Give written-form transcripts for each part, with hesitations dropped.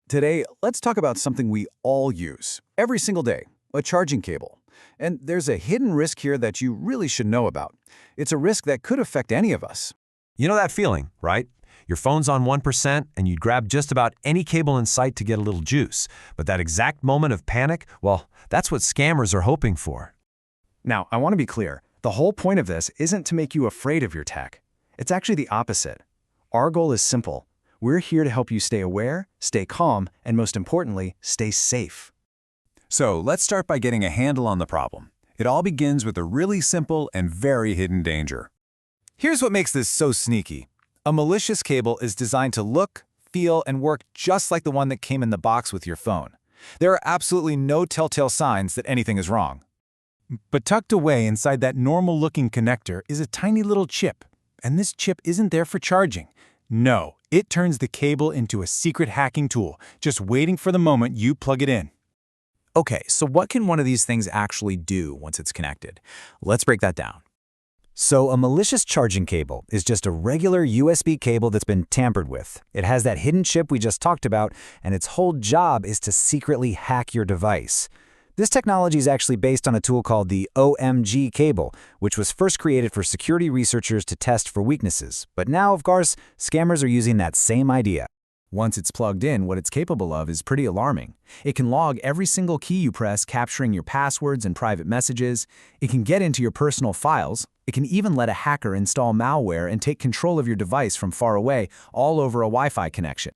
Today, let's talk about something we all use every single day, a charging cable. And there's a hidden risk here that you really should know about. It's a risk that could affect any of us. You know that feeling, right? Your phone's on 1% and you'd grab just about any cable in sight to get a little juice. But that exact moment of panic, well, that's what scammers are hoping for. Now, I want to be clear. The whole point of this isn't to make you afraid of your tech. It's actually the opposite. Our goal is simple. We're here to help you stay aware, stay calm, and most importantly, stay safe. So let's start by getting a handle on the problem. It all begins with a really simple and very hidden danger. Here's what makes this so sneaky. A malicious cable is designed to look, feel, and work just like the one that came in the box with your phone. There are absolutely no telltale signs that anything is wrong. But tucked away inside that normal-looking connector is a tiny little chip. And this chip isn't there for charging. No, it turns the cable into a secret hacking tool, just waiting for the moment you plug it in. Okay, so what can one of these things actually do once it's connected? Let's break that down. So a malicious charging cable is just a regular USB cable that's been tampered with. It has that hidden chip we just talked about, and its whole job is to secretly hack your device. This technology is actually based on a tool called the OMG cable, which was first created for security researchers to test for weaknesses. But now, of course, scammers are using that same idea. Once it's plugged in, what it's capable of is pretty alarming. It can log every single key you press, capturing your passwords and private messages. It can get into your personal files. It can even let a hacker install malware and take control of your device from far away, all over a Wi-Fi connection.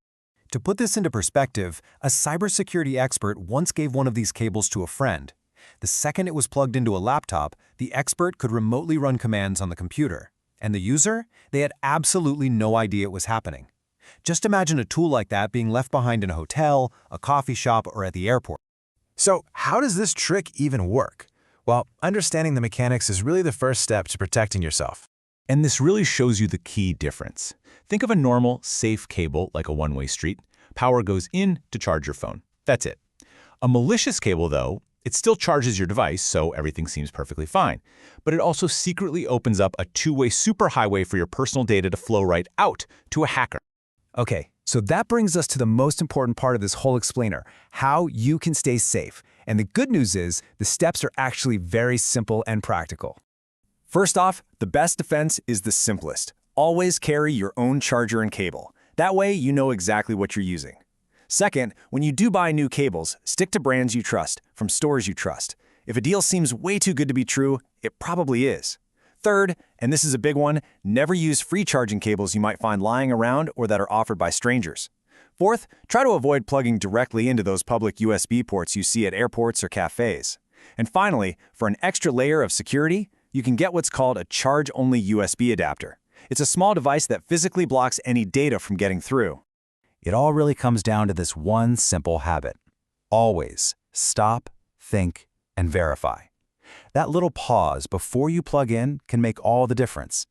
To put this into perspective, a cybersecurity expert once gave one of these cables to a friend. The second it was plugged into a laptop, the expert could remotely run commands on the computer. And the user? They had absolutely no idea it was happening. Just imagine a tool like that being left behind in a hotel, a coffee shop, or at the airport. So, how does this trick even work? Well, understanding the mechanics is really the first step to protecting yourself. And this really shows you the key difference. Think of a normal, safe cable like a one-way street. Power goes in to charge your phone. That's it. A malicious cable, though, it still charges your device, so everything seems perfectly fine. But it also secretly opens up a two-way superhighway for your personal data to flow right out to a hacker. Okay, so that brings us to the most important part of this whole explainer, how you can stay safe. And the good news is, the steps are actually very simple and practical. First off, the best defense is the simplest. Always carry your own charger and cable. That way, you know exactly what you're using. Second, when you do buy new cables, stick to brands you trust, from stores you trust. If a deal seems way too good to be true, it probably is. Third, and this is a big one, never use free charging cables you might find lying around or that are offered by strangers. Fourth, try to avoid plugging directly into those public USB ports you see at airports or cafes. And finally, for an extra layer of security, you can get what's called a charge-only USB adapter. It's a small device that physically blocks any data from getting through. It all really comes down to this one simple habit. Always stop, think, and verify. That little pause before you plug in can make all the difference.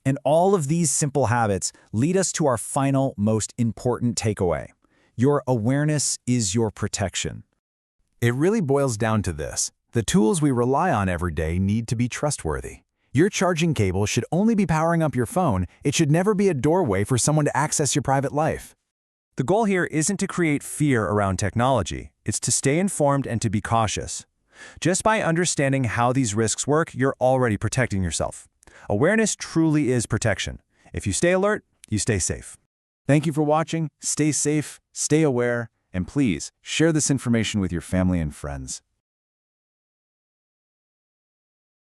And all of these simple habits lead us to our final, most important takeaway. Your awareness is your protection. It really boils down to this. The tools we rely on every day need to be trustworthy. Your charging cable should only be powering up your phone. It should never be a doorway for someone to access your private life. The goal here isn't to create fear around technology. It's to stay informed and to be cautious. Just by understanding how these risks work, you're already protecting yourself. Awareness truly is protection. If you stay alert, you stay safe. Thank you for watching. Stay safe, stay aware, and please share this information with your family and friends.